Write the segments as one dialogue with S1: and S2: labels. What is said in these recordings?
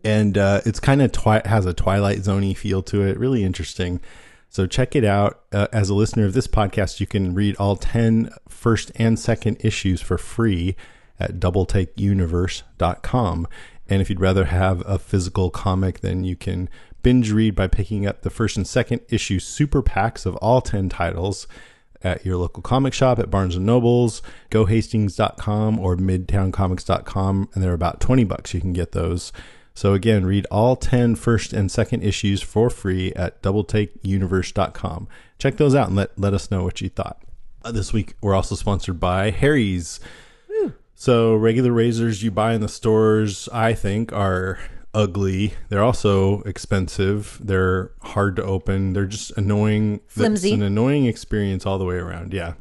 S1: And it's kind of has a Twilight Zone-y feel to it. Really interesting. So check it out. As a listener of this podcast, you can read all 10 first and second issues for free at doubletakeuniverse.com. And if you'd rather have a physical comic, then you can binge read by picking up the first and second issue super packs of all 10 titles at your local comic shop, at Barnes & Noble's, gohastings.com, or midtowncomics.com. And they're about $20. You can get those. So again, read all 10 first and second issues for free at doubletakeuniverse.com. Check those out and let us know what you thought. This week, we're also sponsored by Harry's. Woo. So regular razors you buy in the stores, I think, are ugly. They're also expensive. They're hard to open. They're just annoying.
S2: Flimsy.
S1: It's an annoying experience all the way around. Yeah.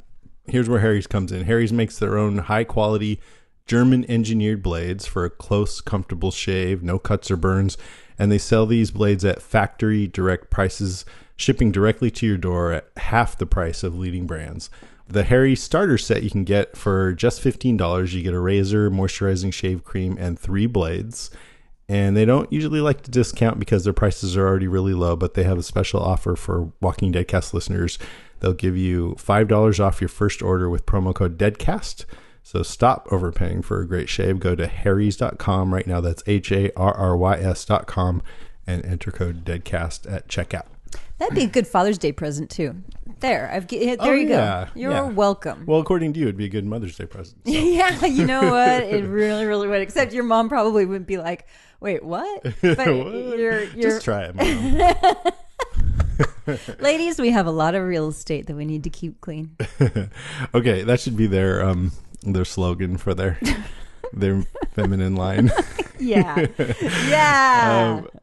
S1: Here's where Harry's comes in. Harry's makes their own high quality German-engineered blades for a close, comfortable shave, no cuts or burns, and they sell these blades at factory direct prices, shipping directly to your door at half the price of leading brands. The Harry starter set you can get for just $15. You get a razor, moisturizing shave cream, and 3 blades. And they don't usually like to discount because their prices are already really low, but they have a special offer for Walking Deadcast listeners. They'll give you $5 off your first order with promo code DEADCAST. So stop overpaying for a great shave. Go to harrys.com right now. That's HARRYS.com and enter code DEADCAST at checkout.
S2: That'd be a good Father's Day present too. There you go. You're welcome.
S1: Well, according to you, it'd be a good Mother's Day present. So.
S2: Yeah, you know what? It really, really would. Except your mom probably wouldn't be like, "Wait, what?" But
S1: what?
S2: You're
S1: just try it, Mom.
S2: Ladies, we have a lot of real estate that we need to keep clean.
S1: Okay, that should be their slogan for their feminine line.
S2: Yeah.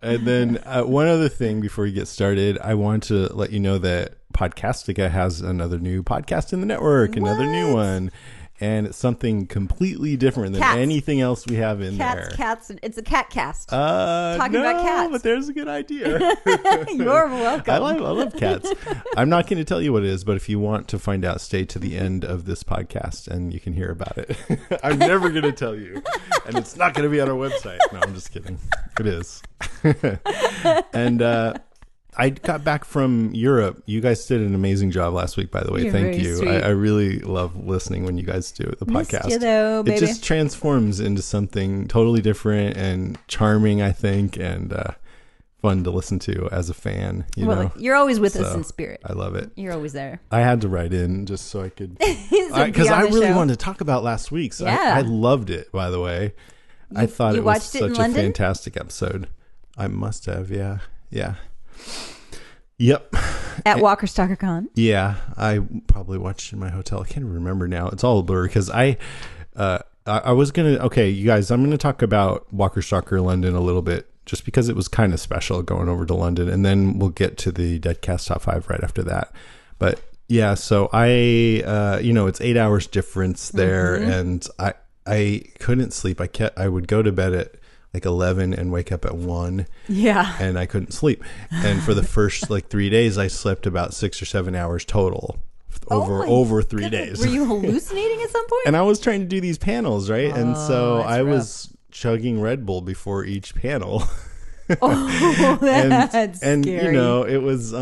S1: And then one other thing before we get started, I want to let you know that Podcastica has another new podcast in the network, another new one. And it's something completely different than anything else we have in there.
S2: Cats. It's a cat cast. Talking about cats.
S1: But there's a good idea.
S2: You're welcome.
S1: I love cats. I'm not going to tell you what it is, but if you want to find out, stay to the end of this podcast and you can hear about it. I'm never going to tell you. And it's not going to be on our website. No, I'm just kidding. It is. And I got back from Europe. You guys did an amazing job last week, by the way.
S2: You're
S1: Thank you. I really love listening when you guys do the podcast.
S2: You though, baby.
S1: It just transforms into something totally different and charming, I think, and fun to listen to as a fan. You know?
S2: You're always with us in spirit.
S1: I love it.
S2: You're always there.
S1: I had to write in just so I could, because I really wanted to talk about last week's. I loved it, by the way. I thought it was such a fantastic episode. I must have, yeah. Yep.
S2: At Walker Stalker Con.
S1: Yeah, I probably watched it in my hotel. I can't remember now. It's all a blur because I was gonna. Okay, you guys, I'm gonna talk about Walker Stalker London a little bit, just because it was kind of special going over to London, and then we'll get to the Deadcast Top 5 right after that. But yeah, so it's 8 hours difference there, and I couldn't sleep. I would go to bed at like 11 and wake up at 1.
S2: Yeah.
S1: And I couldn't sleep. And for the first 3 days, I slept about 6 or 7 hours total over 3 days.
S2: Were you hallucinating at some point?
S1: And I was trying to do these panels, right? And so I was chugging Red Bull before each panel.
S2: Oh, that's
S1: and
S2: scary.
S1: You know, it was,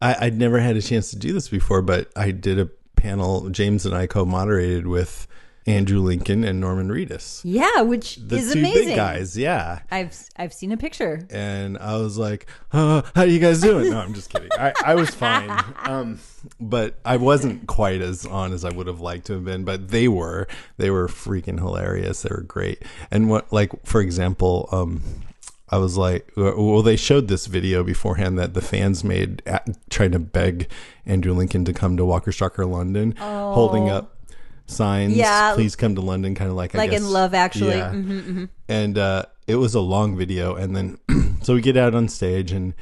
S1: I'd never had a chance to do this before, but I did a panel, James and I co-moderated with Andrew Lincoln and Norman Reedus.
S2: Yeah, which is amazing.
S1: The two big guys, yeah.
S2: I've seen a picture.
S1: And I was like, how are you guys doing? No, I'm just kidding. I was fine. But I wasn't quite as on as I would have liked to have been, but they were freaking hilarious. They were great. And for example, I was like, well, they showed this video beforehand that the fans made trying to beg Andrew Lincoln to come to Walker Stalker London, holding up signs, please come to London, kind of like I guess
S2: in Love Actually.
S1: Yeah. And it was a long video, and then so we get out on stage, and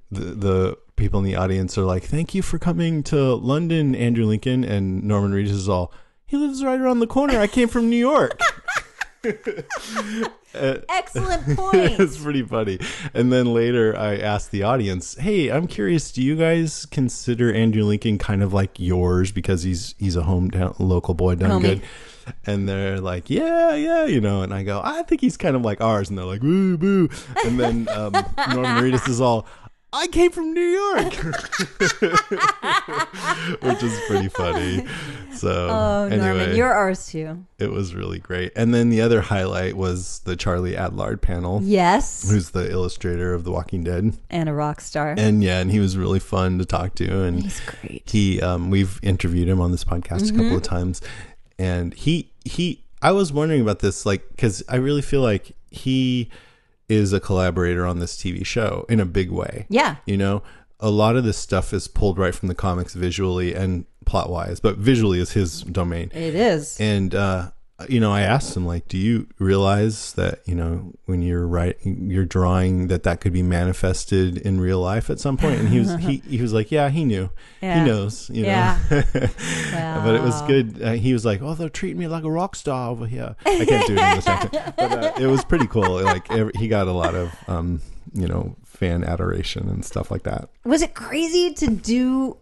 S1: the people in the audience are like, thank you for coming to London, Andrew Lincoln. And Norman Reedus is all, he lives right around the corner, I came from New York.
S2: Excellent point.
S1: It's pretty funny. And then later I asked the audience, hey, I'm curious, do you guys consider Andrew Lincoln kind of like yours because he's a hometown local boy done good? And they're like, yeah, and I go, I think he's kind of like ours. And they're like, boo, boo. And then Norman Reedus is all, I came from New York, which is pretty funny. So anyway,
S2: Norman, you're ours too.
S1: It was really great. And then the other highlight was the Charlie Adlard panel.
S2: Yes.
S1: Who's the illustrator of The Walking Dead.
S2: And a rock star.
S1: And he was really fun to talk to. And
S2: he's great.
S1: We've interviewed him on this podcast a couple of times. And I was wondering about this, like, because I really feel like he is a collaborator on this TV show in a big way.
S2: Yeah.
S1: A lot of this stuff is pulled right from the comics visually and plot wise, but visually is his domain.
S2: It is.
S1: And, I asked him, like, do you realize that, when you're drawing that could be manifested in real life at some point? And he was like, yeah, he knew. Yeah. He knows,
S2: Yeah.
S1: Wow. But it was good. He was like, oh, they're treating me like a rock star over here. I can't do it in a second. But it was pretty cool. Like, he got a lot of, fan adoration and stuff like that.
S2: Was it crazy to do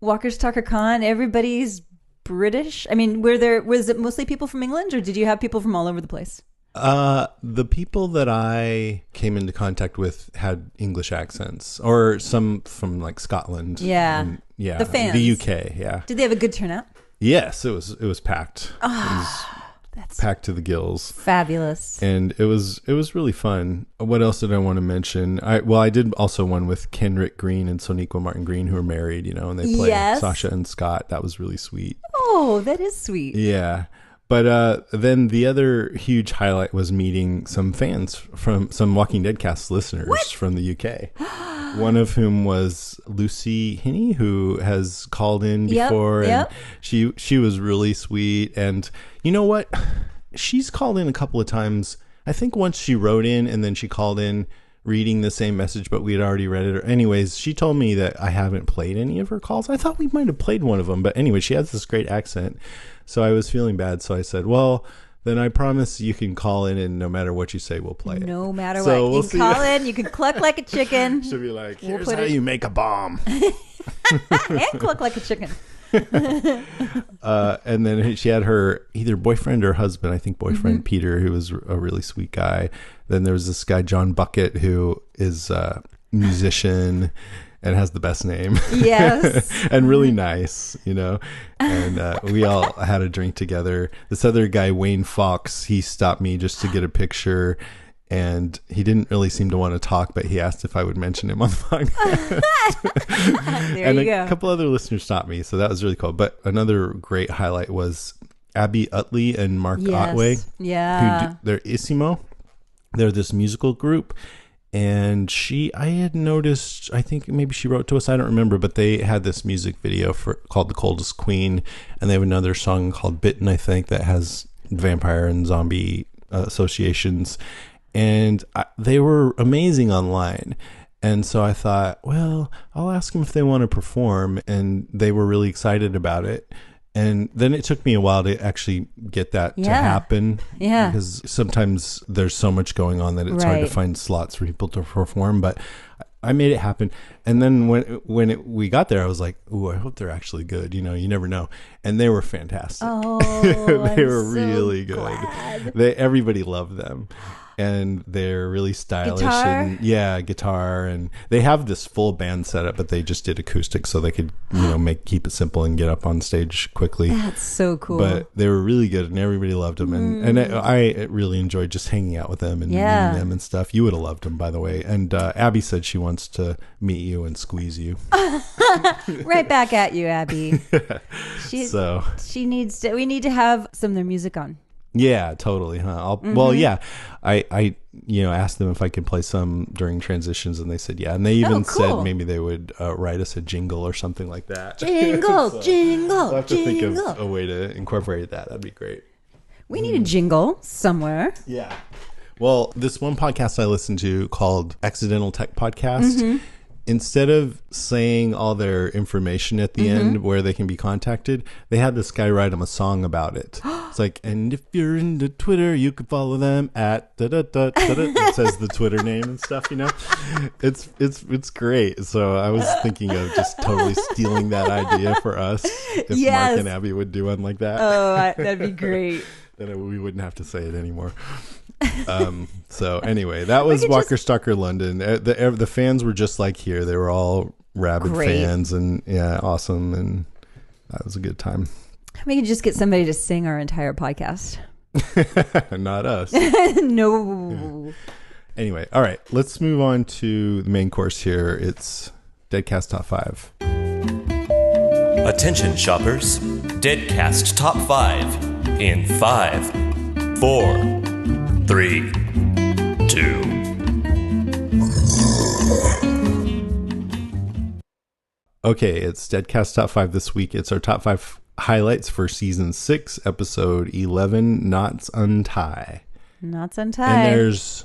S2: Walker's Tucker Con? Everybody's British. I mean, was it mostly people from England, or did you have people from all over the place?
S1: The people that I came into contact with had English accents, or some from like Scotland.
S2: Yeah.
S1: And, yeah.
S2: The fans.
S1: The UK. Yeah.
S2: Did they have a good turnout?
S1: Yes, it was packed.
S2: That's
S1: packed to the gills.
S2: Fabulous.
S1: And it was really fun. What else did I want to mention? I did also one with Kenrick Green and Sonequa Martin Green, who are married, and they play Sasha and Scott. That was really sweet.
S2: Oh, that is sweet.
S1: Yeah. But then the other huge highlight was meeting some fans from some Walking Dead cast listeners from the UK. One of whom was Lucy Hinney, who has called in before.
S2: Yep.
S1: And she was really sweet. And you know what? She's called in a couple of times. I think once she wrote in and then she called in reading the same message, but we had already read it. Anyways, she told me that I haven't played any of her calls. I thought we might have played one of them. But anyway, she has this great accent. So I was feeling bad. So I said, well, then I promise you can call in and no matter what you say, we'll play it.
S2: No matter
S1: So
S2: what.
S1: we'll
S2: You can call in, you can cluck like a chicken.
S1: She'll be like, here's how you make a bomb.
S2: And cluck like a chicken.
S1: And then she had her either boyfriend or husband, I think boyfriend, Peter, who was a really sweet guy. Then there was this guy, John Bucket, who is a musician and has the best name.
S2: Yes.
S1: And really nice, and we all had a drink together. This other guy, Wayne Fox, he stopped me just to get a picture, and he didn't really seem to want to talk, but he asked if I would mention him on the podcast.
S2: There
S1: and
S2: you go.
S1: A couple other listeners stopped me, so that was really cool. But another great highlight was Abby Utley and Mark Otway.
S2: Yeah.
S1: They're Isimo. They're this musical group. And I had noticed, I think maybe she wrote to us, I don't remember, but they had this music video called The Coldest Queen. And they have another song called Bitten, I think, that has vampire and zombie associations. And they were amazing online. And so I thought, well, I'll ask them if they want to perform. And they were really excited about it. And then it took me a while to actually get that to happen.
S2: Yeah.
S1: Because sometimes there's so much going on that it's hard to find slots for people to perform. But I made it happen. And then when we got there, I was like, ooh, I hope they're actually good. You never know. And they were fantastic.
S2: Oh,
S1: they were
S2: so
S1: really good.
S2: glad.
S1: Everybody loved them. And they're really stylish. Guitar. And they have this full band setup, but they just did acoustic so they could, keep it simple and get up on stage quickly.
S2: That's so cool.
S1: But they were really good and everybody loved them. And I really enjoyed just hanging out with them and meeting them and stuff. You would have loved them, by the way. And Abby said she wants to meet you and squeeze you.
S2: Right back at you, Abby. We need to have some of their music on.
S1: Yeah, totally. Huh? Well, yeah. I asked them if I could play some during transitions, and they said yeah. And they even said maybe they would write us a jingle or something like that.
S2: Jingle, jingle,
S1: I'll have to think
S2: jingle.
S1: of a way to incorporate that. That'd be great.
S2: We need a jingle somewhere.
S1: Yeah. Well, this one podcast I listened to called Accidental Tech Podcast, instead of saying all their information at the end where they can be contacted, they had this guy write them a song about it. It's like, and if you're into Twitter, you can follow them at da da da da da. It says the Twitter name and stuff, you know. It's great. So I was thinking of just totally stealing that idea for us. If Mark and Abby would do one like that.
S2: Oh, that'd be great.
S1: Then we wouldn't have to say it anymore. So anyway, that was Walker Stalker London. The fans were just like here. They were all rabid fans, and yeah, awesome, and that was a good time.
S2: We could just get somebody to sing our entire podcast.
S1: Not us.
S2: No.
S1: Anyway, all right, let's move on to the main course here. It's Deadcast Top 5.
S3: Attention shoppers, Deadcast Top 5 in 5, 4, 3, 2.
S1: Okay, it's Deadcast Top 5 this week. It's our top 5 highlights for season 6, episode 11, Knots Untie.
S2: Knots Untie.
S1: And there's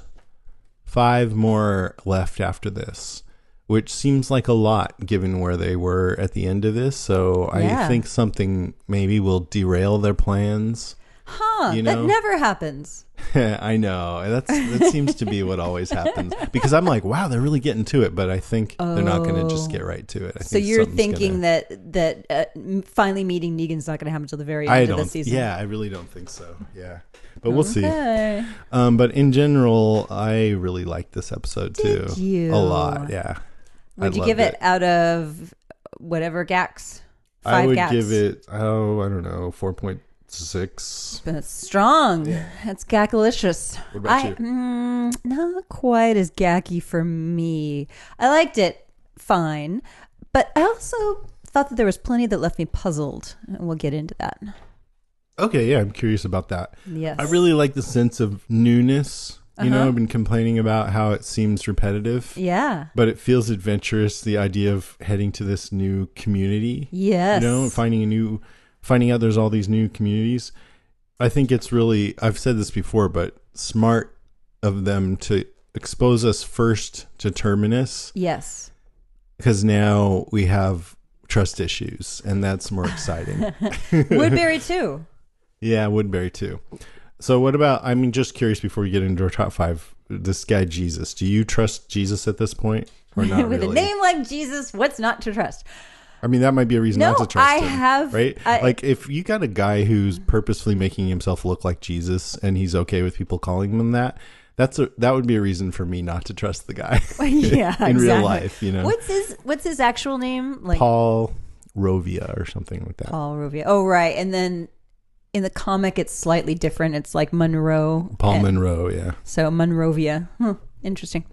S1: 5 more left after this, which seems like a lot given where they were at the end of this. So I think something maybe will derail their plans.
S2: Huh, you know? That never happens.
S1: I know. That seems to be what always happens. Because I'm like, wow, they're really getting to it. But I think they're not going to just get right to it. I
S2: so
S1: think
S2: you're thinking that finally meeting Negan's not going to happen until the very end of the season?
S1: Yeah, I really don't think so. Yeah. But we'll see. But in general, I really liked this episode too.
S2: Did you?
S1: A lot, yeah.
S2: Would you give it out of whatever gax? 5
S1: I would
S2: gax?
S1: give it, I don't know, 4.6.
S2: That's strong. Yeah. That's gackalicious.
S1: What about you?
S2: Not quite as gacky for me. I liked it fine, but I also thought that there was plenty that left me puzzled. And we'll get into that.
S1: Okay, yeah, I'm curious about that.
S2: Yes.
S1: I really like the sense of newness. You know, I've been complaining about how it seems repetitive.
S2: Yeah.
S1: But it feels adventurous, the idea of heading to this new community.
S2: Yes.
S1: You know, finding out there's all these new communities. I think it's really, I've said this before, but smart of them to expose us first to Terminus.
S2: Yes. Because
S1: now we have trust issues, and that's more exciting.
S2: Woodbury too.
S1: Yeah, Woodbury too. So what about, just curious before we get into our top 5, this guy Jesus. Do you trust Jesus at this point or not?
S2: With
S1: really?
S2: a name like Jesus, what's not to trust?
S1: That might be a reason not to trust him.
S2: Right?
S1: Like if you got a guy who's purposefully making himself look like Jesus and he's okay with people calling him that, that would be a reason for me not to trust the guy.
S2: Yeah,
S1: in real life, you know.
S2: What's his actual name? Like
S1: Paul Rovia or something like that.
S2: Paul Rovia. Oh, right. And then in the comic, it's slightly different. It's like Monroe.
S1: Paul Monroe, yeah.
S2: So Monrovia. Interesting.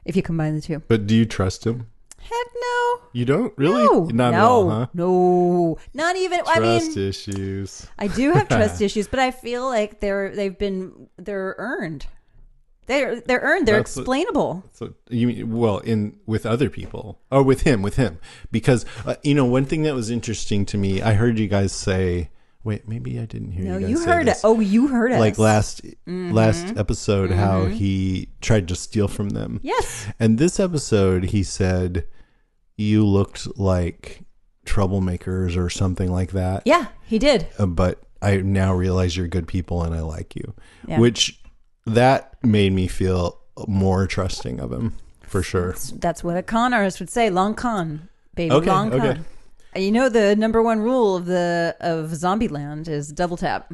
S2: If you combine the two.
S1: But do you trust him?
S2: Heck no.
S1: You don't? Really?
S2: No.
S1: Not at all, huh?
S2: No. Not even.
S1: Trust issues.
S2: I do have trust issues, but I feel like they're earned. They're earned. They're explainable.
S1: So you mean, with other people or with him, because one thing that was interesting to me, I heard you guys say. Wait, maybe I didn't hear you guys say this.
S2: You heard us.
S1: Like last episode, how he tried to steal from them.
S2: Yes.
S1: And this episode, he said, you looked like troublemakers or something like that.
S2: Yeah, he did.
S1: But I now realize you're good people and I like you.
S2: Yeah.
S1: Which, that made me feel more trusting of him, for sure.
S2: That's what a con artist would say. Long con, baby.
S1: Okay,
S2: long con.
S1: okay.
S2: You know, the number one rule of Zombieland is double tap.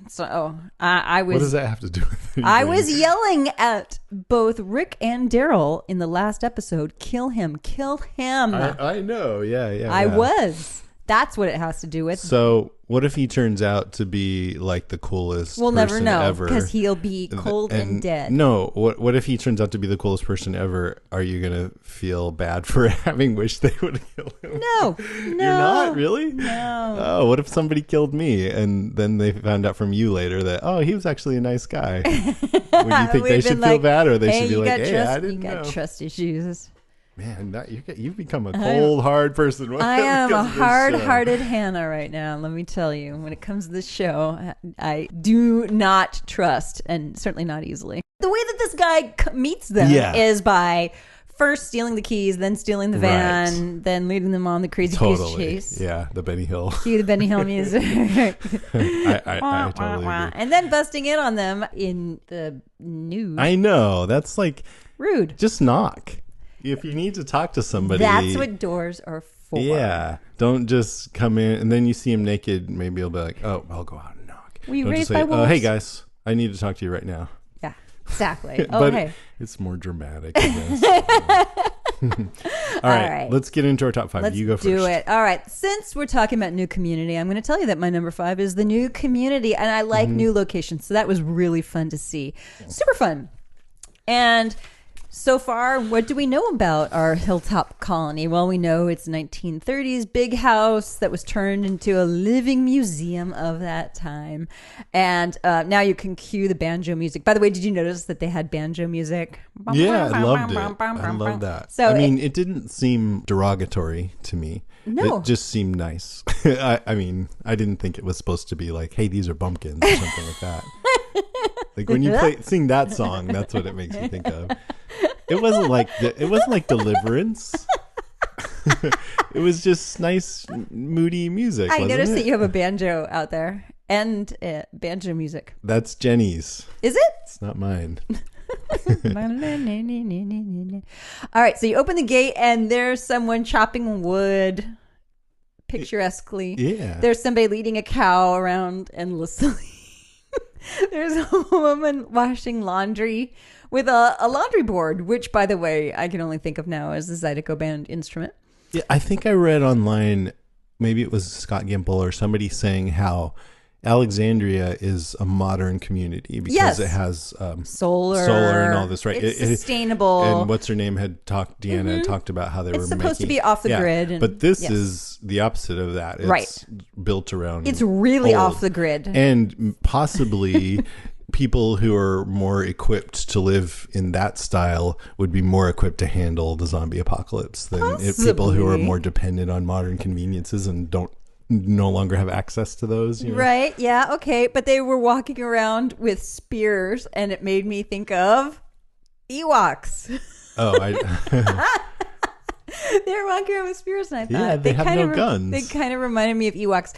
S2: So I was.
S1: What does that have to do with it?
S2: I was yelling at both Rick and Daryl in the last episode. Kill him! Kill him!
S1: I know. Yeah.
S2: I was. That's what it has to do with.
S1: So what if he turns out to be like the coolest
S2: we'll
S1: person
S2: never know
S1: ever?
S2: Because he'll be cold and dead.
S1: No, what if he turns out to be the coolest person ever? Are you gonna feel bad for having wished they would have killed him?
S2: No.
S1: You're not, really?
S2: No.
S1: Oh, what if somebody killed me and then they found out from you later that he was actually a nice guy? Would you think they should feel bad, or they should be like, hey, I didn't know.
S2: You got trust issues.
S1: Man, you've become a cold, hard person.
S2: I am a hard-hearted Hannah right now. Let me tell you, when it comes to this show, I do not trust, and certainly not easily. The way that this guy meets them is by first stealing the keys, then stealing the van, then leading them on the crazy goose chase.
S1: Yeah, the Benny Hill.
S2: Cue the Benny Hill music.
S1: I totally agree.
S2: And then busting in on them in the news.
S1: I know. That's like
S2: rude.
S1: Just knock. If you need to talk to somebody.
S2: That's what doors are for.
S1: Yeah. Don't just come in and then you see him naked. Maybe he'll be like, oh, I'll go out and knock.
S2: Were you
S1: Don't
S2: raised
S1: just say,
S2: by wolves?
S1: Hey, guys, I need to talk to you right now.
S2: Yeah, exactly. Oh,
S1: but
S2: hey.
S1: It's more dramatic, I guess. All right. Let's get into our top 5.
S2: Let's
S1: you go first.
S2: do it. All right. Since we're talking about new community, I'm going to tell you that my number 5 is the new community. And I like new locations. So that was really fun to see. Super fun. And so far, what do we know about our hilltop colony? Well, we know it's 1930s big house that was turned into a living museum of that time. And now you can cue the banjo music. By the way, did you notice that they had banjo music?
S1: Yeah, I loved it. I love that.
S2: So
S1: it didn't seem derogatory to me.
S2: No.
S1: It just seemed nice. I mean, I didn't think it was supposed to be like, hey, these are bumpkins or something like that. Like when you sing that song, that's what it makes me think of. It wasn't like Deliverance. It was just nice, moody music.
S2: I noticed that you have a banjo out there and banjo music.
S1: That's Jenny's.
S2: Is it?
S1: It's not mine.
S2: All right, so you open the gate and there's someone chopping wood picturesquely.
S1: Yeah.
S2: There's somebody leading a cow around endlessly. There's a woman washing laundry with a laundry board, which, by the way, I can only think of now as the Zydeco band instrument.
S1: Yeah, I think I read online, maybe it was Scott Gimple or somebody saying how Alexandria is a modern community because it has solar and all this, right?
S2: It's sustainable.
S1: And what's her name had talked, Deanna had talked about how they were
S2: supposed to be off the grid.
S1: But this is the opposite of that. It's built around.
S2: It's really off the grid.
S1: And possibly people who are more equipped to live in that style would be more equipped to handle the zombie apocalypse than people who are more dependent on modern conveniences and no longer have access to those, you know?
S2: Right, yeah, okay. But they were walking around with spears, and it made me think of Ewoks.
S1: Oh,
S2: they were walking around with spears, and I thought
S1: yeah, they have no guns.
S2: They kind of reminded me of Ewoks.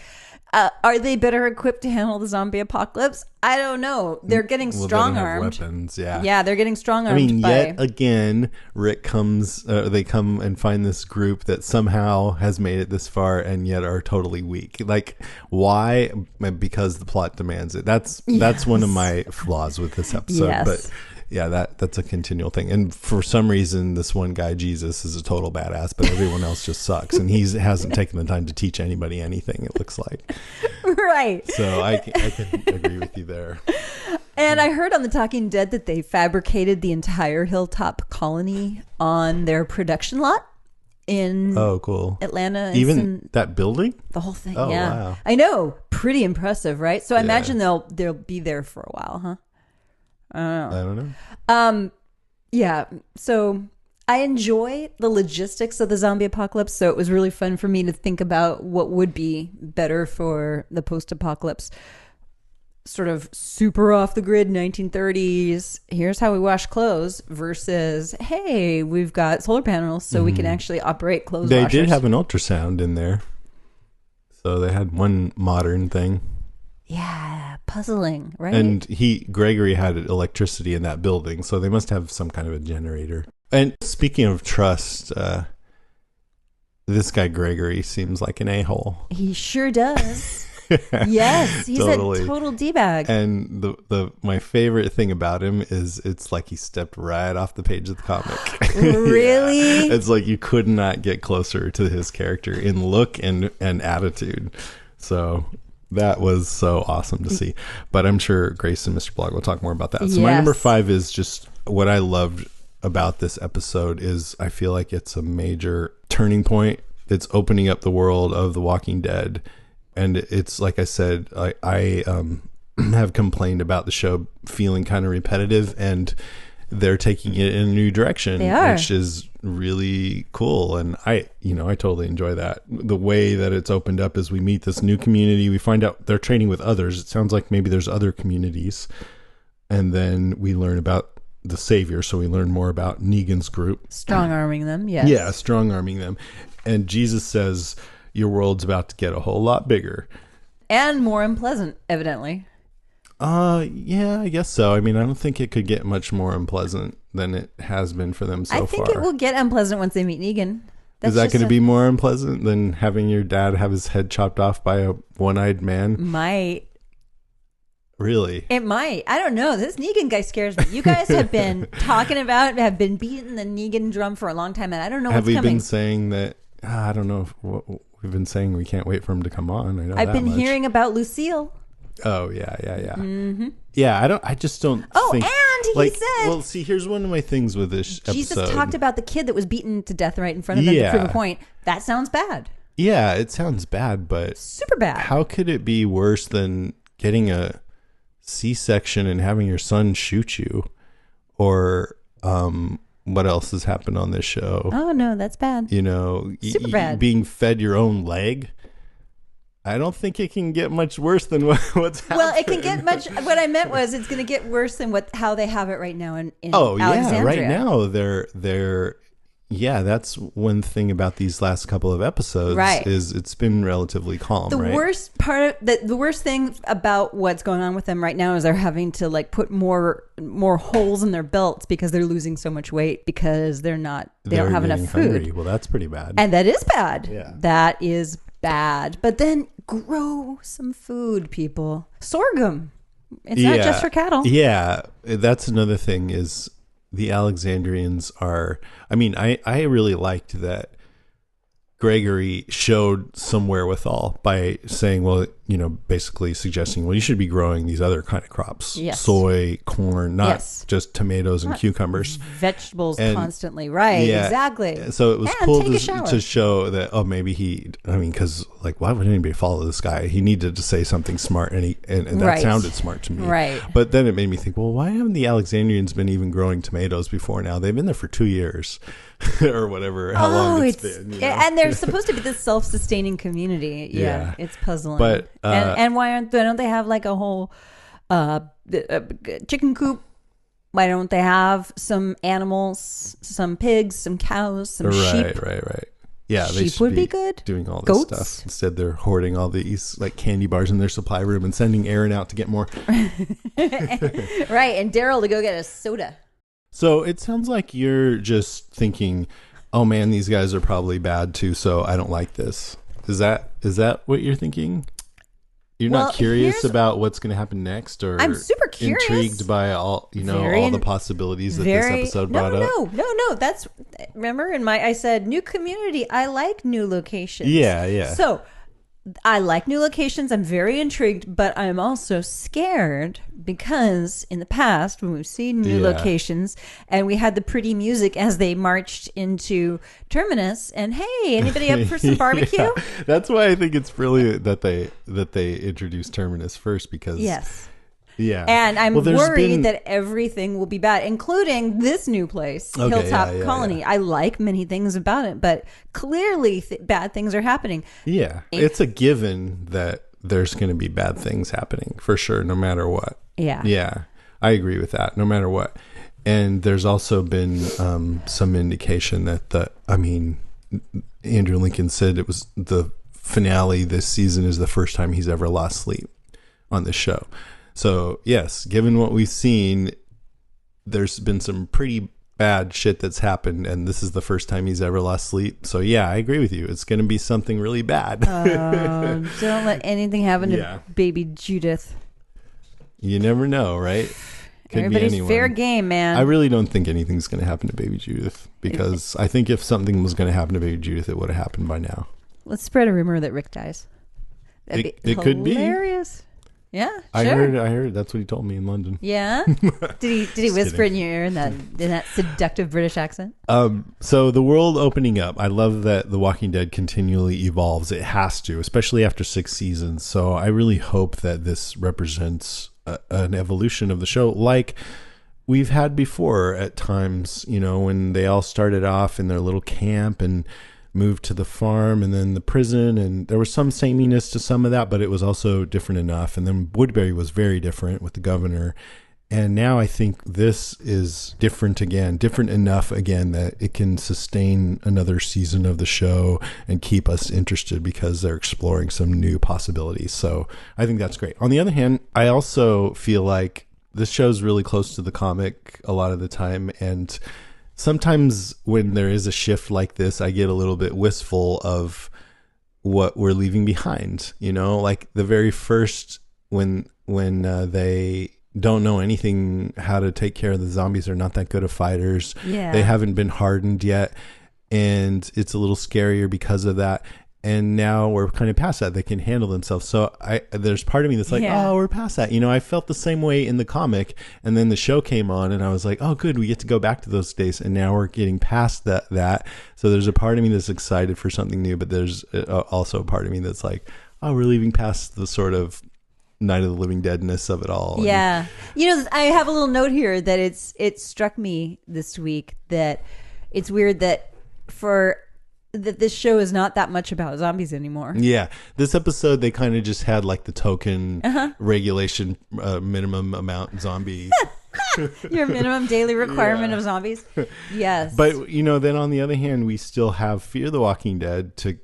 S2: Are they better equipped to handle the zombie apocalypse? I don't know. They're getting strong-armed.
S1: Weapons, yeah.
S2: Yeah, they're getting strong-armed.
S1: I mean, yet again, they come and find this group that somehow has made it this far and yet are totally weak. Like, why? Because the plot demands it. That's one of my flaws with this episode.
S2: Yes.
S1: But yeah, that's a continual thing. And for some reason, this one guy, Jesus, is a total badass, but everyone else just sucks. And he hasn't taken the time to teach anybody anything, it looks like.
S2: Right.
S1: So I can agree with you there.
S2: And I heard on The Talking Dead that they fabricated the entire hilltop colony on their production lot in
S1: cool.
S2: Atlanta.
S1: Even that building?
S2: The whole thing,
S1: oh,
S2: yeah.
S1: Wow.
S2: I know. Pretty impressive, right? So I imagine they'll be there for a while, huh?
S1: I don't know.
S2: Yeah. So I enjoy the logistics of the zombie apocalypse. So it was really fun for me to think about what would be better for the post-apocalypse. Sort of super off the grid 1930s. Here's how we wash clothes versus, hey, we've got solar panels so we can actually operate clothes washers.
S1: They did have an ultrasound in there. So they had one modern thing.
S2: Yeah, puzzling, right?
S1: And Gregory had electricity in that building, so they must have some kind of a generator. And speaking of trust, this guy Gregory seems like an a-hole.
S2: He sure does. Yes, he's
S1: totally.
S2: a total D-bag.
S1: And my favorite thing about him is it's like he stepped right off the page of the comic.
S2: Really?
S1: Yeah. It's like you could not get closer to his character in look and attitude. So that was so awesome to see. But I'm sure Grace and Mr. Blog will talk more about that. So my number 5 is just what I loved about this episode is I feel like it's a major turning point. It's opening up the world of The Walking Dead. And it's like I said, I have complained about the show feeling kind of repetitive, and they're taking it in a new direction, which is really cool. And I totally enjoy that. The way that it's opened up as we meet this new community, we find out they're trading with others. It sounds like maybe there's other communities. And then we learn about the savior. So we learn more about Negan's group.
S2: Strong arming them, yes.
S1: Yeah, strong arming them. And Jesus says, your world's about to get a whole lot bigger.
S2: And more unpleasant, evidently.
S1: Yeah, I guess so. I mean, I don't think it could get much more unpleasant than it has been for them so far.
S2: I think it will get unpleasant once they meet Negan.
S1: Is that going to be more unpleasant than having your dad have his head chopped off by a one-eyed man?
S2: Might.
S1: Really?
S2: It might. I don't know. This Negan guy scares me. You guys have been have been beating the Negan drum for a long time, and I don't know what's coming.
S1: Have we been saying that? I don't know. We've been saying we can't wait for him to come on. I know
S2: I've
S1: that
S2: been
S1: much.
S2: hearing about Lucille.
S1: Oh, yeah. Mm-hmm. Yeah, I just don't think...
S2: and he said...
S1: Well, see, here's one of my things with this
S2: Jesus
S1: episode.
S2: talked about the kid that was beaten to death right in front of them to prove a point. That sounds bad.
S1: Yeah, it sounds bad, but...
S2: Super bad.
S1: How could it be worse than getting a C-section and having your son shoot you? Or what else has happened on this show?
S2: Oh, no, that's bad.
S1: You know,
S2: Super bad.
S1: Being fed your own leg? I don't think it can get much worse than what's happening.
S2: Well, it can get much. What I meant was it's going to get worse than how they have it right now in
S1: Yeah,
S2: Alexandria.
S1: right now they're that's one thing about these last couple of episodes.
S2: Right.
S1: Is it's been relatively calm.
S2: The
S1: right?
S2: worst part of the worst thing about what's going on with them right now is they're having to like put more holes in their belts because they're losing so much weight because they don't have enough food.
S1: Hungry. Well, that's pretty bad.
S2: And that is bad.
S1: Yeah.
S2: That is bad. But then grow some food, people. Sorghum. It's not just for cattle.
S1: Yeah, that's another thing is the Alexandrians are... I mean, I really liked that Gregory showed some wherewithal by saying, well, you know, basically suggesting, well, you should be growing these other kind of crops.
S2: Yes.
S1: Soy, corn, not
S2: Yes.
S1: just tomatoes and cucumbers.
S2: Vegetables
S1: And-
S2: constantly. Right.
S1: Yeah.
S2: Exactly.
S1: So it was
S2: And
S1: cool
S2: take a shower.
S1: to show that, oh, maybe because like, why would anybody follow this guy? He needed to say something smart, and that
S2: Right.
S1: sounded smart to me.
S2: Right.
S1: But then it made me think, well, why haven't the Alexandrians been even growing tomatoes before now? They've been there for 2 years or whatever, how long it's been. You know?
S2: And they're supposed to be this self-sustaining community. Yeah,
S1: Yeah.
S2: it's puzzling.
S1: But,
S2: and why don't they have like a whole chicken coop? Why don't they have some animals, some pigs, some cows, some sheep?
S1: Right. Yeah, they
S2: Sheep
S1: should
S2: would be good.
S1: doing all this
S2: Goats?
S1: stuff. Instead, they're hoarding all these like candy bars in their supply room and sending Aaron out to get more.
S2: Right, and Daryl to go get a soda.
S1: So it sounds like you're just thinking, oh man, these guys are probably bad too, so I don't like this. Is that what you're thinking? You're
S2: Well,
S1: not curious
S2: here's-
S1: about what's going to happen next, or
S2: I'm super curious.
S1: intrigued by all the possibilities that this episode brought up?
S2: No. That's remember I said new community. I like new locations.
S1: Yeah.
S2: So I like new locations. I'm very intrigued, but I'm also scared because in the past, when we've seen new
S1: Yeah.
S2: locations and we had the pretty music as they marched into Terminus, and hey, anybody up for some barbecue?
S1: Yeah. That's why I think it's brilliant that they introduced Terminus first, because
S2: Yes.
S1: yeah,
S2: And I'm
S1: Well, there's
S2: worried
S1: been-
S2: that everything will be bad, including this new place,
S1: Okay,
S2: Hilltop
S1: yeah,
S2: Colony.
S1: yeah.
S2: I like many things about it, but clearly bad things are happening.
S1: yeah, it's a given that there's going to be bad things happening for sure, no matter what. Yeah, I agree with that. No matter what. And there's also been some indication that Andrew Lincoln said it was the finale this season is the first time he's ever lost sleep on this show. So yes, given what we've seen, there's been some pretty bad shit that's happened, and this is the first time he's ever lost sleep. So yeah, I agree with you. It's going to be something really bad.
S2: Don't let anything happen to
S1: Yeah.
S2: baby Judith.
S1: You never know, right? Could
S2: Everybody's
S1: be anyone.
S2: fair game, man.
S1: I really don't think anything's going to happen to baby Judith, because I think if something was going to happen to baby Judith, it would have happened by now.
S2: Let's spread a rumor that Rick dies. That'd be
S1: It could be.
S2: hilarious. Yeah, sure.
S1: I heard that's what he told me in London.
S2: Yeah. Did he whisper
S1: kidding.
S2: in your ear in that seductive British accent?
S1: So the world opening up, I love that The Walking Dead continually evolves. It has to, especially after 6 seasons. So I really hope that this represents an evolution of the show, like we've had before at times, you know, when they all started off in their little camp and moved to the farm and then the prison, and there was some sameness to some of that, but it was also different enough. And then Woodbury was very different with the governor, And now I think this is different enough again that it can sustain another season of the show and keep us interested because they're exploring some new possibilities. So I think that's great. On the other hand, I also feel like this show's really close to the comic a lot of the time. And sometimes when there is a shift like this, I get a little bit wistful of what we're leaving behind, like the very first when they don't know anything how to take care of the zombies. They're not that good of fighters.
S2: Yeah.
S1: They haven't been hardened yet. And it's a little scarier because of that. And now we're kind of past that. They can handle themselves. So there's part of me that's like, oh, we're past that. I felt the same way in the comic. And then the show came on and I was like, oh, good. We get to go back to those days. And now we're getting past that. So there's a part of me that's excited for something new. But there's also a part of me that's like, oh, we're leaving past the sort of Night of the Living Deadness of it all.
S2: Yeah. I have a little note here that it struck me this week that it's weird that this show is not that much about zombies anymore.
S1: Yeah. This episode, they kind of just had like the token regulation minimum amount zombie.
S2: Your minimum daily requirement of zombies. Yes.
S1: But, then on the other hand, we still have Fear the Walking Dead to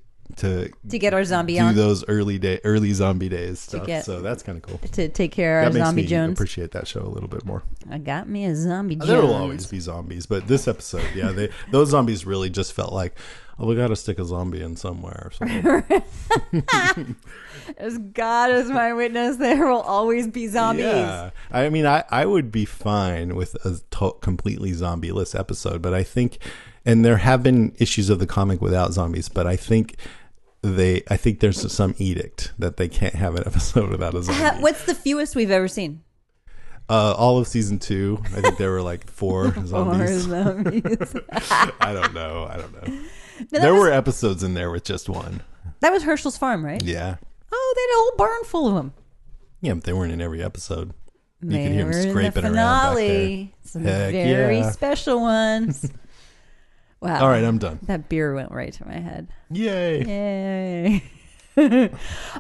S2: get our zombie
S1: do
S2: on.
S1: those early zombie days stuff. So that's kind of cool.
S2: To take care of
S1: our
S2: Zombie
S1: makes me
S2: Jones.
S1: Appreciate that show a little bit more.
S2: I got me a Zombie Jones.
S1: There will always be zombies, but this episode, those zombies really just felt like, oh, we got to stick a zombie in somewhere.
S2: As God is my witness, there will always be zombies.
S1: Yeah, I mean, I would be fine with a completely zombie-less episode, but I think, and there have been issues of the comic without zombies, but I think there's some edict that they can't have an episode without a zombie.
S2: What's the fewest we've ever seen?
S1: All of season 2. I think there were like 4 zombies.
S2: 4 zombies.
S1: I don't know. There were episodes in there with just one.
S2: That was Herschel's Farm, right?
S1: Yeah.
S2: Oh, they had a whole barn full of them.
S1: Yeah, but they weren't in every episode. You
S2: They
S1: could hear
S2: were
S1: them
S2: in
S1: scraping
S2: the
S1: around back there.
S2: finale. Some
S1: Heck
S2: very
S1: yeah.
S2: special ones. Wow.
S1: All right, I'm done.
S2: That beer went right to my head.
S1: Yay.
S2: Yay.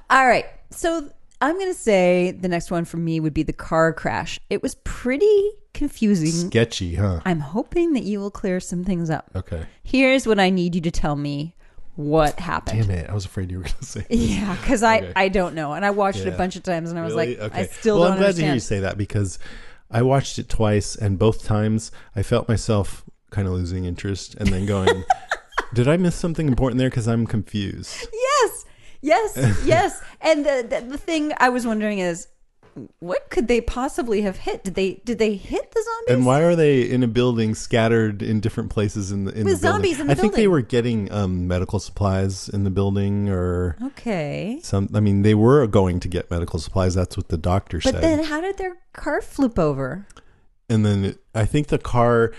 S2: All right. So I'm going to say the next one for me would be the car crash. It was pretty confusing.
S1: Sketchy, huh?
S2: I'm hoping that you will clear some things up.
S1: Okay.
S2: Here's what I need you to tell me what happened.
S1: Damn it. I was afraid you were going to say this.
S2: Yeah, because I don't know. And I watched it a bunch of times and I was
S1: Really?
S2: like,
S1: Okay.
S2: I still
S1: well,
S2: don't
S1: I'm glad
S2: understand.
S1: to hear you say that because I watched it twice and both times I felt myself kind of losing interest and then going, did I miss something important there? Because I'm confused.
S2: Yes. And the thing I was wondering is, what could they possibly have hit? Did they hit the zombies?
S1: And why are they in a building scattered in different places in the
S2: With zombies
S1: building?
S2: in the
S1: I think they
S2: building.
S1: were getting medical supplies in the building or
S2: Okay.
S1: they were going to get medical supplies. That's what the doctor said.
S2: But then how did their car flip over?
S1: And then I think the car,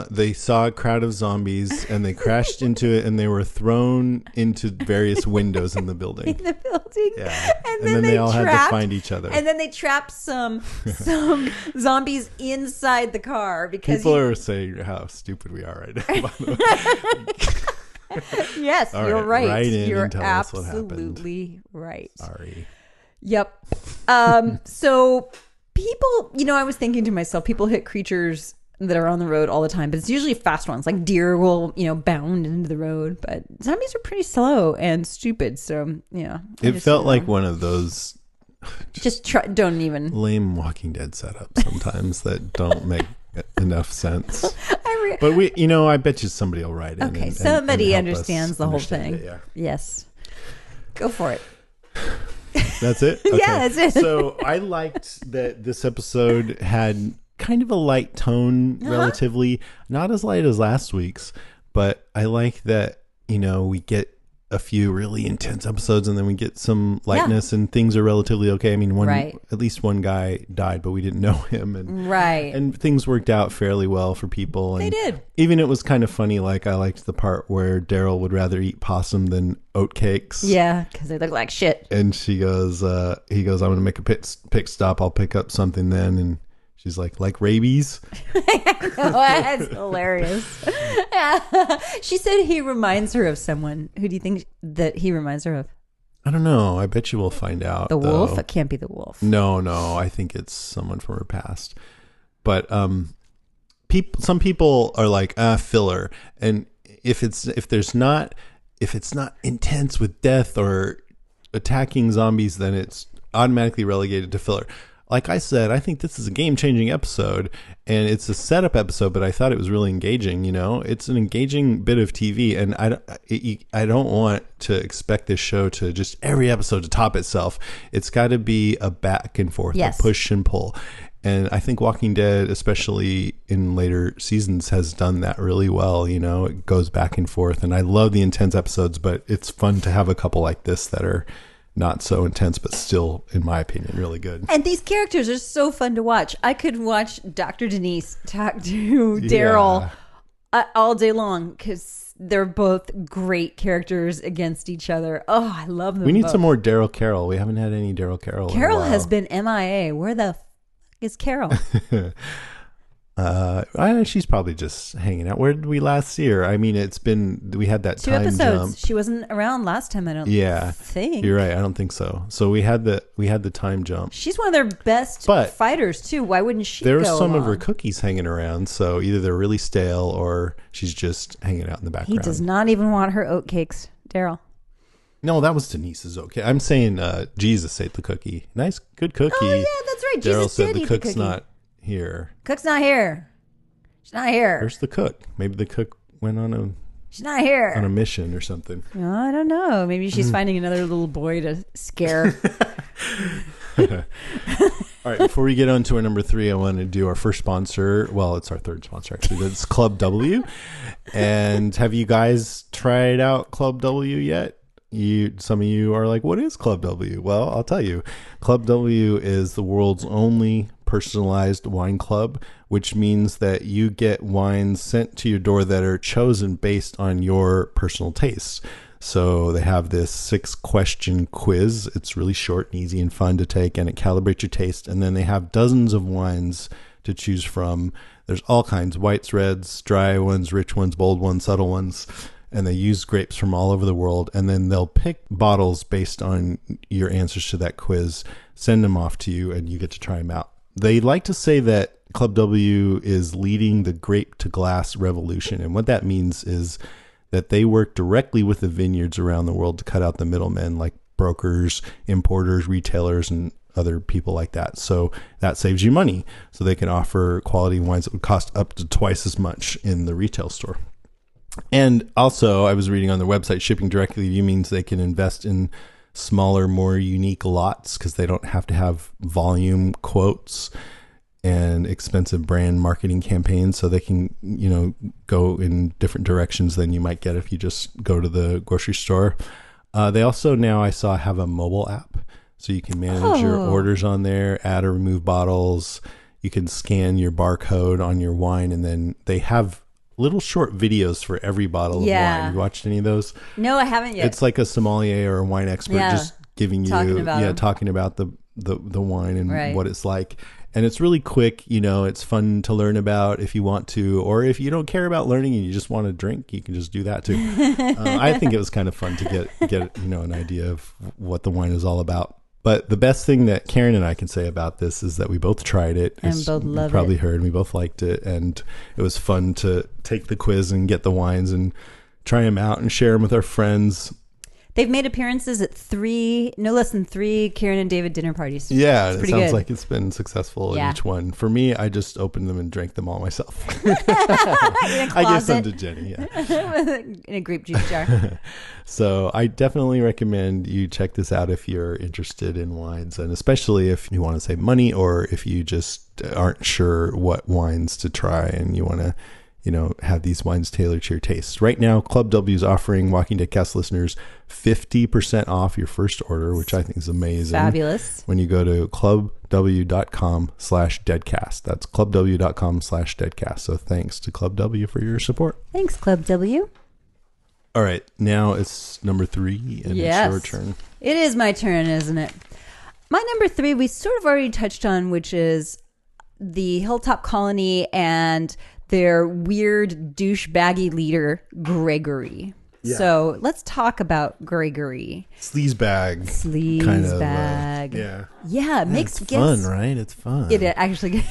S1: they saw a crowd of zombies and they crashed into it and they were thrown into various windows in the building.
S2: In the building.
S1: Yeah.
S2: And
S1: then they all had to find each other.
S2: And then they trapped some zombies inside the car because
S1: People are saying how stupid we are right now, by the way.
S2: Yes,
S1: All
S2: you're right.
S1: Write in
S2: You're
S1: and tell us what happened.
S2: absolutely right.
S1: Sorry.
S2: Yep. So people, I was thinking to myself, people hit creatures that are on the road all the time, but it's usually fast ones. Like deer will, bound into the road, but zombies are pretty slow and stupid. So, yeah.
S1: It felt like one of those
S2: don't even.
S1: lame Walking Dead setups sometimes that don't make enough sense. But I bet you somebody will write in.
S2: Okay,
S1: and
S2: somebody
S1: help us
S2: understands the whole
S1: understand
S2: thing.
S1: it, yeah.
S2: Yes. Go for it.
S1: That's it? Okay.
S2: Yeah, that's it.
S1: So I liked that this episode had kind of a light tone, relatively. Not as light as last week's, but I like that, we get a few really intense episodes and then we get some lightness and things are relatively okay. I mean, at least one guy died, but we didn't know him. And things worked out fairly well for people. And
S2: They did.
S1: Even it was kind of funny. Like I liked the part where Daryl would rather eat possum than oatcakes.
S2: Yeah, because they look like shit.
S1: And he goes, I'm going to make a pit stop. I'll pick up something then. And she's like rabies.
S2: Oh, that's hilarious. She said he reminds her of someone. Who do you think that he reminds her of?
S1: I don't know. I bet you we'll find out.
S2: The wolf?
S1: though.
S2: It can't be the wolf.
S1: No. I think it's someone from her past. But some people are like filler, and if it's not intense with death or attacking zombies, then it's automatically relegated to filler. Like I said, I think this is a game-changing episode, and it's a setup episode, but I thought it was really engaging. It's an engaging bit of TV, and I don't want to expect this show to just every episode to top itself. It's got to be a back and forth,
S2: Yes.
S1: a push and pull. And I think Walking Dead, especially in later seasons, has done that really well. It goes back and forth, and I love the intense episodes, but it's fun to have a couple like this that are not so intense, but still, in my opinion, really good.
S2: And these characters are so fun to watch. I could watch Dr. Denise talk to Daryl all day long because they're both great characters against each other. Oh, I love them.
S1: We need
S2: both.
S1: some more Daryl Carroll. We haven't had any Daryl Carroll.
S2: Carol
S1: in a while.
S2: has been MIA. Where the is Carol?
S1: She's probably just hanging out. Where did we last see her? I mean, we had that
S2: 2
S1: time
S2: episodes.
S1: jump.
S2: She wasn't around last time. I don't think.
S1: You're right. I don't think so. So we had the time jump.
S2: She's one of their best
S1: But
S2: fighters too. Why wouldn't she?
S1: There are
S2: go
S1: some of
S2: along?
S1: her cookies hanging around, so either they're really stale or she's just hanging out in the
S2: He
S1: background.
S2: does not even want her oat cakes, Daryl.
S1: No, that was Denise's. Okay, I'm saying Jesus ate the cookie. Nice, good cookie.
S2: Oh yeah, that's right.
S1: Daryl
S2: Jesus
S1: said
S2: did
S1: the
S2: eat
S1: cook's
S2: cookie.
S1: not here.
S2: Cook's not here. She's not here.
S1: Where's the cook? Maybe the cook went on
S2: She's not here.
S1: a mission or something.
S2: I don't know. Maybe she's finding another little boy to scare.
S1: All right, before we get on to our number 3, I want to do our first sponsor. Well, it's our third sponsor, actually. That's Club W. And have you guys tried out Club W yet? Some of you are like, what is Club W? Well, I'll tell you. Club W is the world's only personalized wine club, which means that you get wines sent to your door that are chosen based on your personal tastes. So they have this 6-question quiz. It's really short and easy and fun to take, and it calibrates your taste. And then they have dozens of wines to choose from. There's all kinds: whites, reds, dry ones, rich ones, bold ones, subtle ones. And they use grapes from all over the world. And then they'll pick bottles based on your answers to that quiz, send them off to you, and you get to try them out. They like to say that Club W is leading the grape to glass revolution. And what that means is that they work directly with the vineyards around the world to cut out the middlemen like brokers, importers, retailers, and other people like that. So that saves you money. So they can offer quality wines that would cost up to twice as much in the retail store. And also, I was reading on their website, shipping directly to you means they can invest in smaller, more unique lots because they don't have to have volume quotes and expensive brand marketing campaigns. So they can, go in different directions than you might get if you just go to the grocery store. They also now, I saw, have a mobile app. So you can manage your orders on there, add or remove bottles. You can scan your barcode on your wine, and then they have little short videos for every bottle of wine. You watched any of those?
S2: No, I haven't yet.
S1: It's like a sommelier or a wine expert just giving
S2: talking
S1: about the wine and what it's like. And it's really quick. It's fun to learn about if you want to, or if you don't care about learning and you just want to drink, you can just do that too. I think it was kind of fun to get an idea of what the wine is all about. But the best thing that Karen and I can say about this is that we both tried it.
S2: And both loved it.
S1: Probably heard. We both liked it. And it was fun to take the quiz and get the wines and try them out and share them with our friends.
S2: They've made appearances at no less than 3 Karen and David dinner parties.
S1: Yeah, it sounds
S2: good.
S1: like it's been successful in each one. For me, I just opened them and drank them all myself.
S2: In a
S1: I gave some
S2: closet.
S1: to Jenny, yeah.
S2: In a grape juice jar.
S1: So I definitely recommend you check this out if you're interested in wines, and especially if you want to save money or if you just aren't sure what wines to try and you want to have these wines tailored to your tastes. Right now, Club W is offering Walking Dead Cast listeners 50% off your first order, which I think is amazing.
S2: Fabulous.
S1: When you go to clubw.com/deadcast. That's clubw.com/deadcast. So thanks to Club W for your support.
S2: Thanks, Club W.
S1: All right, now it's number 3, and it's your turn.
S2: It is my turn, isn't it? My number 3, we sort of already touched on, which is the Hilltop Colony and their weird douchebaggy leader, Gregory.
S1: Yeah.
S2: So let's talk about Gregory.
S1: Sleazebag.
S2: Sleazebag.
S1: Yeah.
S2: Yeah, it makes
S1: It's fun, right? It's fun.
S2: It actually.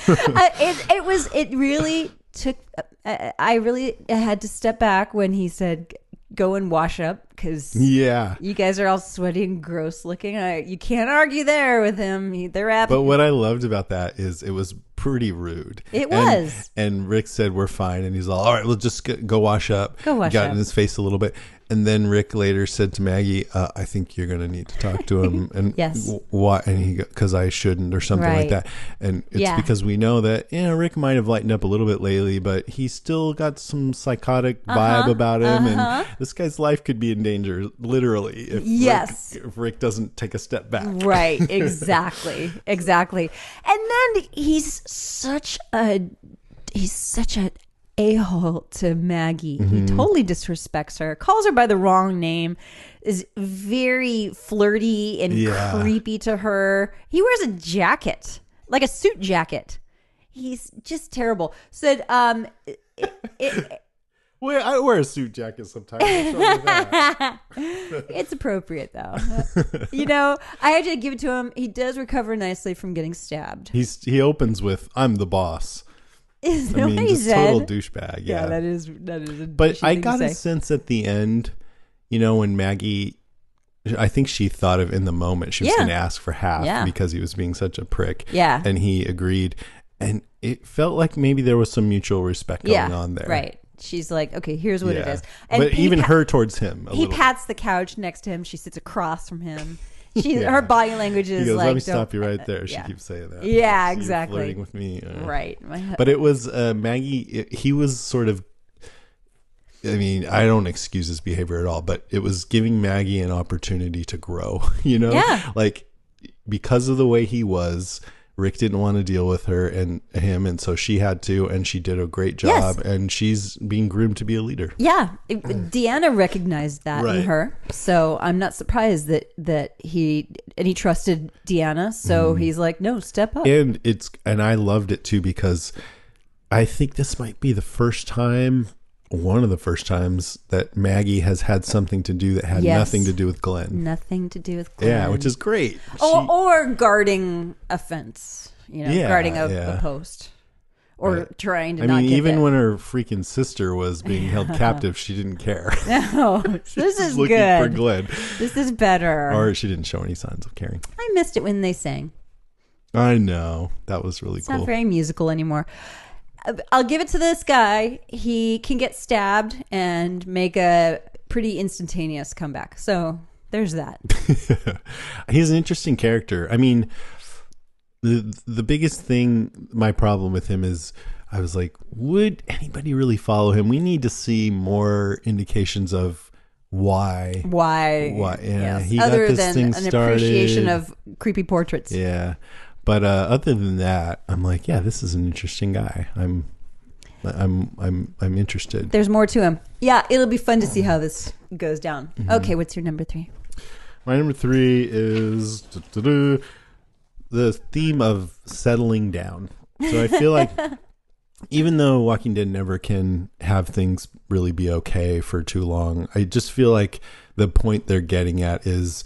S2: It really took. I really had to step back when he said, "Go and wash up," because you guys are all sweaty and gross looking. You can't argue there with him. They're happy.
S1: But what I loved about that is it was pretty rude.
S2: It was.
S1: And Rick said, "We're fine," and he's all right, we'll just go wash up.
S2: Go wash
S1: Got
S2: up.
S1: in his face a little bit. And then Rick later said to Maggie, "I think you're going to need to talk to him." And
S2: Yes.
S1: why? And he, because I shouldn't, or something like
S2: Right.
S1: that. And it's because we know that Rick might have lightened up a little bit lately, but he's still got some psychotic vibe about him, and this guy's life could be in danger, literally, if Rick doesn't take a step back.
S2: Right. Exactly. Exactly. And then he's such a a-hole to Maggie. He totally disrespects her, calls her by the wrong name, is very flirty and creepy to her. He wears a jacket, like a suit jacket. He's just terrible. Said,
S1: Well, I wear a suit jacket sometimes. What's wrong with that?
S2: it's appropriate though. I had to give it to him. He does recover nicely from getting stabbed.
S1: He opens with, "I'm the boss."
S2: Is that what he
S1: just
S2: said?
S1: total douchebag. Yeah,
S2: that is a
S1: But
S2: douchey
S1: I
S2: thing to
S1: got a
S2: say.
S1: sense at the end, when Maggie, I think she thought of in the moment she was going to ask for half because he was being such a prick.
S2: Yeah.
S1: And he agreed. And it felt like maybe there was some mutual respect going on there.
S2: Right. She's like, okay, here's what it is. And
S1: but even her towards him.
S2: He pats the couch next to him. She sits across from him. Her body language is
S1: he goes,
S2: like,
S1: "Let me stop you right there." She keeps saying that.
S2: Yeah,
S1: "You're
S2: exactly.
S1: flirting with me.
S2: Right.
S1: But it was Maggie. He was sort of. I mean, I don't excuse his behavior at all, but it was giving Maggie an opportunity to grow.
S2: Yeah.
S1: Like because of the way he was, Rick didn't want to deal with her and him, and so she had to, and she did a great job, and she's being groomed to be a leader.
S2: Yeah, Deanna recognized that in her, so I'm not surprised that he trusted Deanna. So he's like, "No, step up."
S1: And I loved it too, because I think this might be one of the first times that Maggie has had something to do that had nothing to do with Glenn.
S2: Nothing to do with Glenn.
S1: Yeah, which is great.
S2: Or guarding a fence, guarding a post. Or trying to not get
S1: even
S2: there.
S1: when her freaking sister was being held captive, she didn't care.
S2: No, this is
S1: looking
S2: good.
S1: for Glenn.
S2: This is better.
S1: Or she didn't show any signs of caring.
S2: I missed it when they sang.
S1: I know. That was really cool.
S2: Not very musical anymore. I'll give it to this guy. He can get stabbed and make a pretty instantaneous comeback. So there's that.
S1: He's an interesting character. I mean, the biggest thing, my problem with him is, I was like, would anybody really follow him? We need to see more indications of why. Yeah,
S2: Yes.
S1: he
S2: Other
S1: got this
S2: than
S1: thing
S2: an
S1: started.
S2: appreciation of creepy portraits.
S1: Yeah. But other than that, I'm like, yeah, this is an interesting guy. I'm interested.
S2: There's more to him. Yeah, it'll be fun to see how this goes down.
S1: Mm-hmm.
S2: Okay, what's your number 3?
S1: My number 3 is the theme of settling down. So I feel like even though Walking Dead never can have things really be okay for too long, I just feel like the point they're getting at is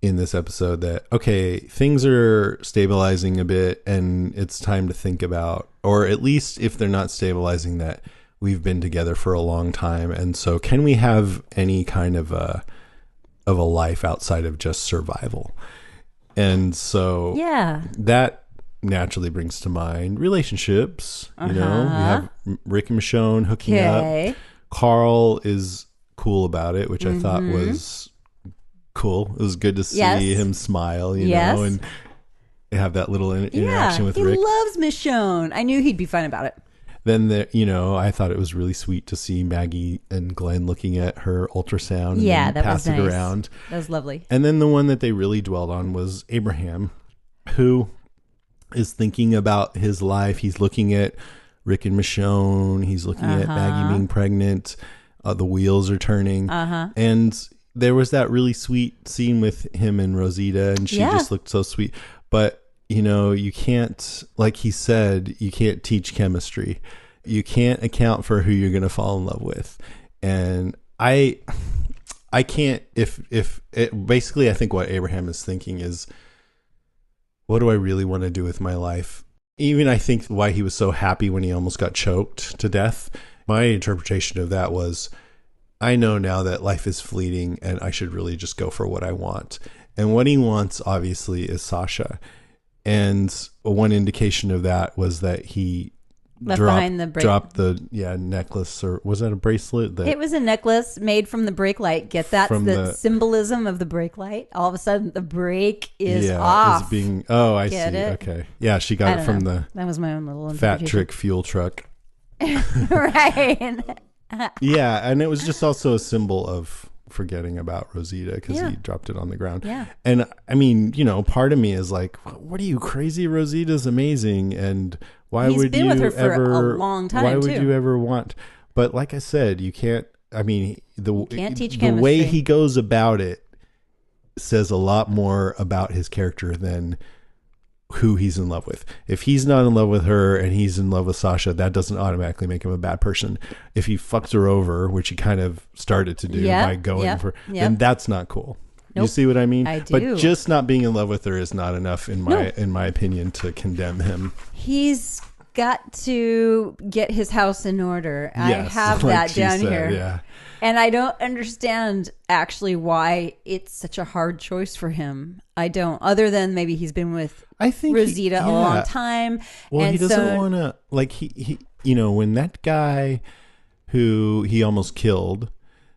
S1: in this episode that, okay, things are stabilizing a bit and it's time to think about, or at least if they're not stabilizing, that we've been together for a long time. And so can we have any kind of a life outside of just survival? And so that naturally brings to mind relationships. We have Rick and Michonne hooking up. Carl is cool about it, which I thought was cool. It was good to see him smile, you know, and have that little interaction with Rick.
S2: He loves Michonne. I knew he'd be fine about it.
S1: Then I thought it was really sweet to see Maggie and Glenn looking at her ultrasound and then
S2: that
S1: pass
S2: was
S1: it
S2: nice.
S1: around.
S2: That was lovely.
S1: And then the one that they really dwelled on was Abraham, who is thinking about his life. He's looking at Rick and Michonne. He's looking at Maggie being pregnant. The wheels are turning. And there was that really sweet scene with him and Rosita, and she just looked so sweet. But, you can't, like he said, you can't teach chemistry. You can't account for who you're going to fall in love with. And I can't, if it, basically I think what Abraham is thinking is, what do I really want to do with my life? Even I think why he was so happy when he almost got choked to death. My interpretation of that was, I know now that life is fleeting and I should really just go for what I want. And what he wants, obviously, is Sasha. And one indication of that was that he dropped the necklace, or was that a bracelet?
S2: It was a necklace made from the brake light. Get that? The symbolism of the brake light. All of a sudden, the brake is off.
S1: I
S2: Get
S1: see.
S2: It?
S1: Okay. Yeah, she got it from that
S2: was my own little
S1: fat trick fuel truck.
S2: Right.
S1: Yeah, and it was just also a symbol of forgetting about Rosita because he dropped it on the ground.
S2: Yeah.
S1: And I mean, part of me is like, what are you, crazy? Rosita's amazing. And
S2: He's been with her for a long time,
S1: why would you ever want? But like I said, you can't, I mean,
S2: you can't teach
S1: the
S2: chemistry.
S1: way he goes about it says a lot more about his character than who he's in love with. If he's not in love with her and he's in love with Sasha, that doesn't automatically make him a bad person. If he fucks her over, which he kind of started to do by going for, then that's not cool. Nope. You see what I mean?
S2: I do.
S1: But just not being in love with her is not enough in my opinion to condemn him.
S2: He's got to get his house in order.
S1: Yes,
S2: I have that down here.
S1: Yeah.
S2: And I don't understand actually why it's such a hard choice for him. I don't, other than maybe he's been with Rosita a long time.
S1: Well,
S2: and
S1: he doesn't want to, like, he when that guy who he almost killed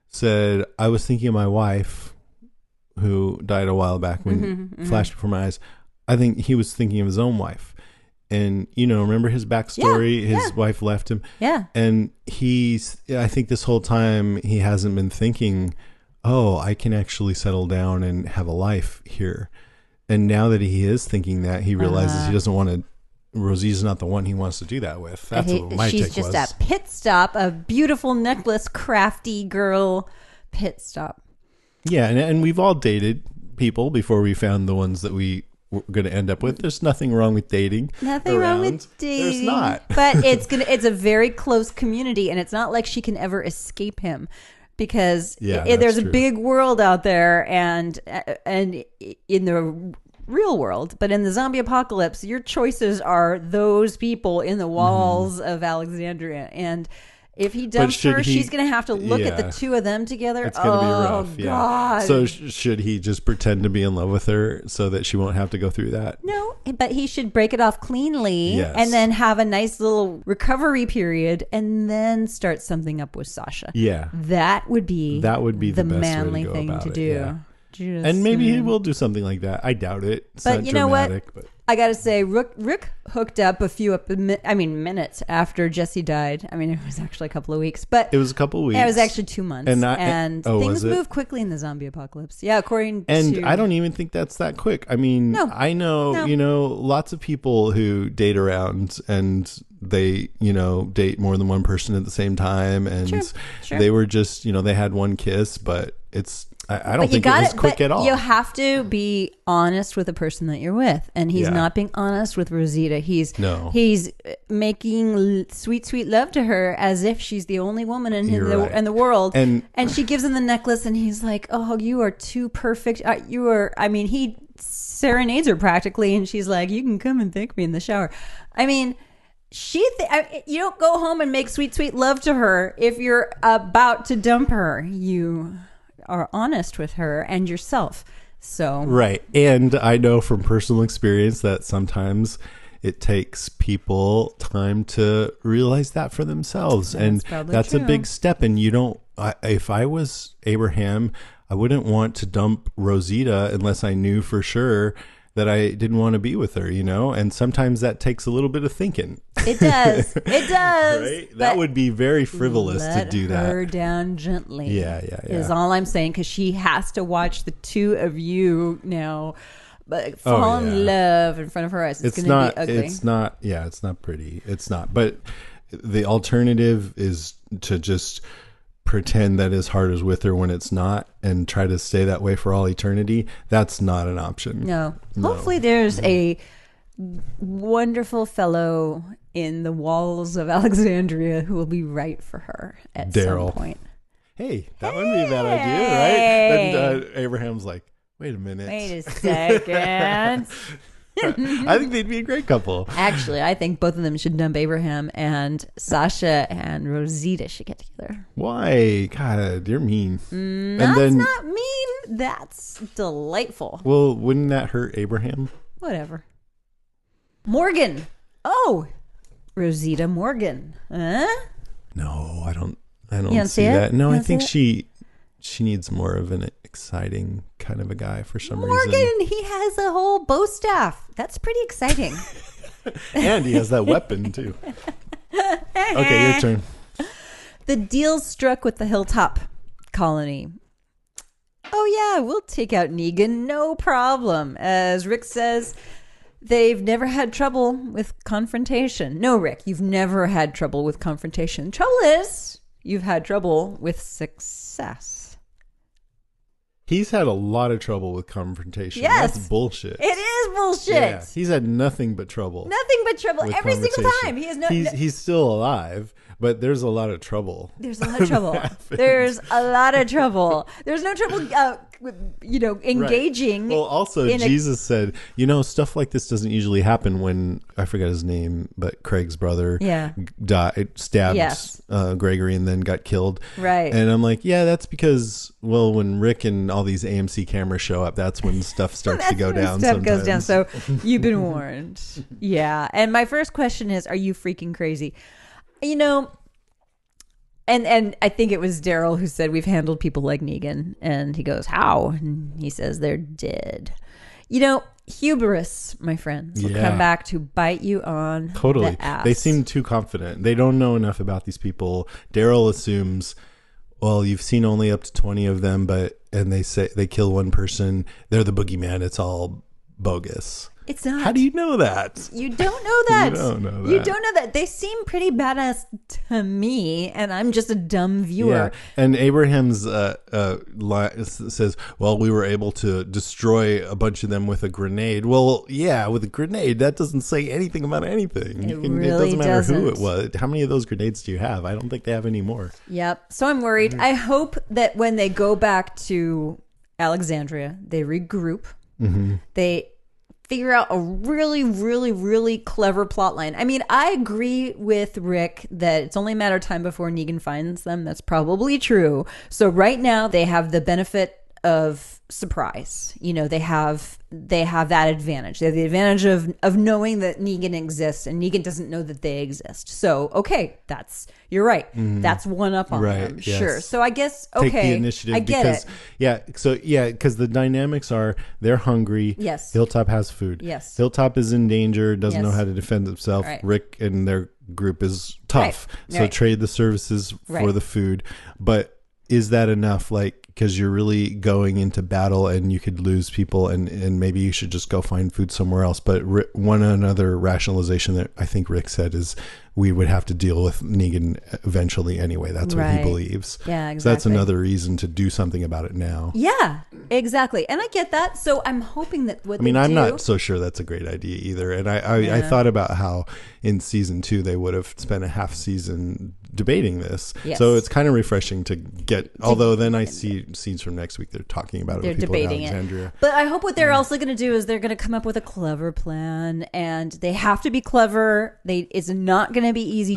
S1: said, I was thinking of my wife who died a while back when flashed before my eyes. I think he was thinking of his own wife. And, remember his backstory? His wife left him.
S2: Yeah.
S1: And I think this whole time he hasn't been thinking, oh, I can actually settle down and have a life here. And now that he is thinking that, he realizes he doesn't want to, Rosita's not the one he wants to do that with. That's what my take was.
S2: She's just a pit stop, a beautiful necklace, crafty girl pit stop.
S1: Yeah. And we've all dated people before we found the ones that we we're going to end up with. There's nothing wrong with dating.
S2: Nothing wrong with dating.
S1: There's not.
S2: But it's a very close community, and it's not like she can ever escape him, because there's a big world out there, and in the real world, but in the zombie apocalypse, your choices are those people in the walls of Alexandria. And if he dumps her, she's going to have to look at the two of them together.
S1: It's going to be rough. Yeah.
S2: God.
S1: So should he just pretend to be in love with her so that she won't have to go through that?
S2: No, but he should break it off cleanly and then have a nice little recovery period and then start something up with Sasha.
S1: Yeah.
S2: That would be the best manly thing to do.
S1: Yeah. And maybe he will do something like that. I doubt it. It's
S2: but
S1: you know what?
S2: But I got to say, Rick hooked up minutes after Jesse died. I mean, it was actually a couple of weeks, but
S1: it was a couple of weeks.
S2: It was actually 2 months, and things move quickly in the zombie apocalypse. Yeah,
S1: I don't even think that's that quick. I mean, I know lots of people who date around and they date more than one person at the same time, and they were just they had one kiss, but it's. I don't think it was quick at all.
S2: You have to be honest with the person that you're with, and he's not being honest with Rosita. He's making sweet love to her as if she's the only woman in the world, and she gives him the necklace, and he's like, "Oh, you are too perfect. You are." I mean, he serenades her practically, and she's like, "You can come and thank me in the shower." I mean. You don't go home and make sweet love to her if you're about to dump her. You are honest with her and yourself. So
S1: right. And I know from personal experience that sometimes it takes people time to realize that for themselves. That's a big step. And if I was Abraham, I wouldn't want to dump Rosita unless I knew for sure that I didn't want to be with her, and sometimes that takes a little bit of thinking.
S2: It does. It does.
S1: Right? That would be very frivolous to do that.
S2: Let her down gently.
S1: Yeah.
S2: Is all I'm saying, because she has to watch the two of you now fall in love in front of her eyes. It's going to be ugly.
S1: It's not. Yeah, it's not pretty. It's not. But the alternative is to just pretend that his heart is with her when it's not and try to stay that way for all eternity. That's not an option.
S2: No. Hopefully there's a wonderful fellow in the walls of Alexandria who will be right for her at some point.
S1: hey, that wouldn't be a bad idea, right? And Abraham's like, wait a minute.
S2: Wait a second.
S1: I think they'd be a great couple.
S2: Actually, I think both of them should dump Abraham, and Sasha and Rosita should get together.
S1: Why? God, you're mean.
S2: That's not mean. That's delightful.
S1: Well, wouldn't that hurt Abraham?
S2: Whatever. Morgan. Oh, Rosita Morgan. Huh?
S1: No, I don't
S2: You don't
S1: see
S2: see it?
S1: that. No,
S2: You
S1: I
S2: don't
S1: think
S2: see
S1: she needs more of an exciting kind of a guy for some reason.
S2: Morgan, he has a whole bow staff. That's pretty exciting.
S1: And he has that weapon too. Okay, your turn.
S2: The deal struck with the Hilltop colony. Oh yeah, we'll take out Negan, no problem. As Rick says, they've never had trouble with confrontation. No, Rick, you've never had trouble with confrontation. Trouble is, you've had trouble with success.
S1: He's had a lot of trouble with confrontation.
S2: Yes.
S1: That's bullshit.
S2: It is bullshit.
S1: Yeah, he's had nothing but trouble.
S2: Nothing but trouble
S1: with
S2: every single
S1: conversation.
S2: time. He has no.
S1: He's still alive, but there's a lot of trouble.
S2: There's a lot of trouble. There's a lot of trouble. There's no trouble, engaging.
S1: Right. Well, also, Jesus said, stuff like this doesn't usually happen when, I forget his name, but Craig's brother stabbed Gregory and then got killed.
S2: Right.
S1: And I'm like, yeah, that's because, well, when Rick and all these AMC cameras show up, that's when stuff starts to go down.
S2: Stuff goes down. So you've been warned. Yeah. And my first question is, are you freaking crazy? And I think it was Daryl who said we've handled people like Negan, and he goes, how? And he says they're dead. Hubris, my friends, will come back to bite you on
S1: totally
S2: the ass.
S1: They seem too confident. They don't know enough about these people. Daryl assumes, well, you've seen only up to 20 of them, and they say they kill one person, they're the boogeyman. It's all bogus.
S2: It's not.
S1: How do you know that?
S2: You don't know that.
S1: You don't know that.
S2: You don't know that. They seem pretty badass to me, and I'm just a dumb viewer.
S1: Yeah. And Abraham's says, well, we were able to destroy a bunch of them with a grenade. Well, yeah, with a grenade. That doesn't say anything about anything.
S2: It
S1: doesn't matter who it was. How many of those grenades do you have? I don't think they have any more.
S2: Yep. So I'm worried. I hope that when they go back to Alexandria, they regroup.
S1: Mm-hmm.
S2: They figure out a really, really, really clever plot line. I mean, I agree with Rick that it's only a matter of time before Negan finds them. That's probably true. So right now they have the benefit of surprise. They have that advantage. They have the advantage of knowing that Negan exists, and Negan doesn't know that they exist. So you're right.
S1: Mm-hmm.
S2: That's one up on them.
S1: Yes.
S2: Sure. So I guess
S1: take the initiative.
S2: I get it.
S1: Yeah. So because the dynamics are they're hungry.
S2: Yes.
S1: Hilltop has food.
S2: Yes.
S1: Hilltop is in danger. Doesn't know
S2: Yes.
S1: how to defend himself.
S2: Right.
S1: Rick and their group is tough.
S2: Right.
S1: So
S2: Right.
S1: trade the services for
S2: Right.
S1: the food. But is that enough? Because you're really going into battle and you could lose people, and maybe you should just go find food somewhere else. But one another rationalization that I think Rick said is we would have to deal with Negan eventually anyway. That's what he
S2: Right.
S1: believes.
S2: Yeah, exactly.
S1: So that's another reason to do something about it now.
S2: Yeah, exactly. And I get that. So I'm hoping that what
S1: I'm not so sure that's a great idea either. And I thought about how in season 2 they would have spent a half season debating this.
S2: Yes.
S1: So it's kind of refreshing to get, although then I see scenes from next week, they're talking about it
S2: They're
S1: with people in
S2: debating
S1: Alexandria.
S2: it. But I hope what they're also going to do is they're going to come up with a clever plan, and they have to be clever. It's not going to be easy.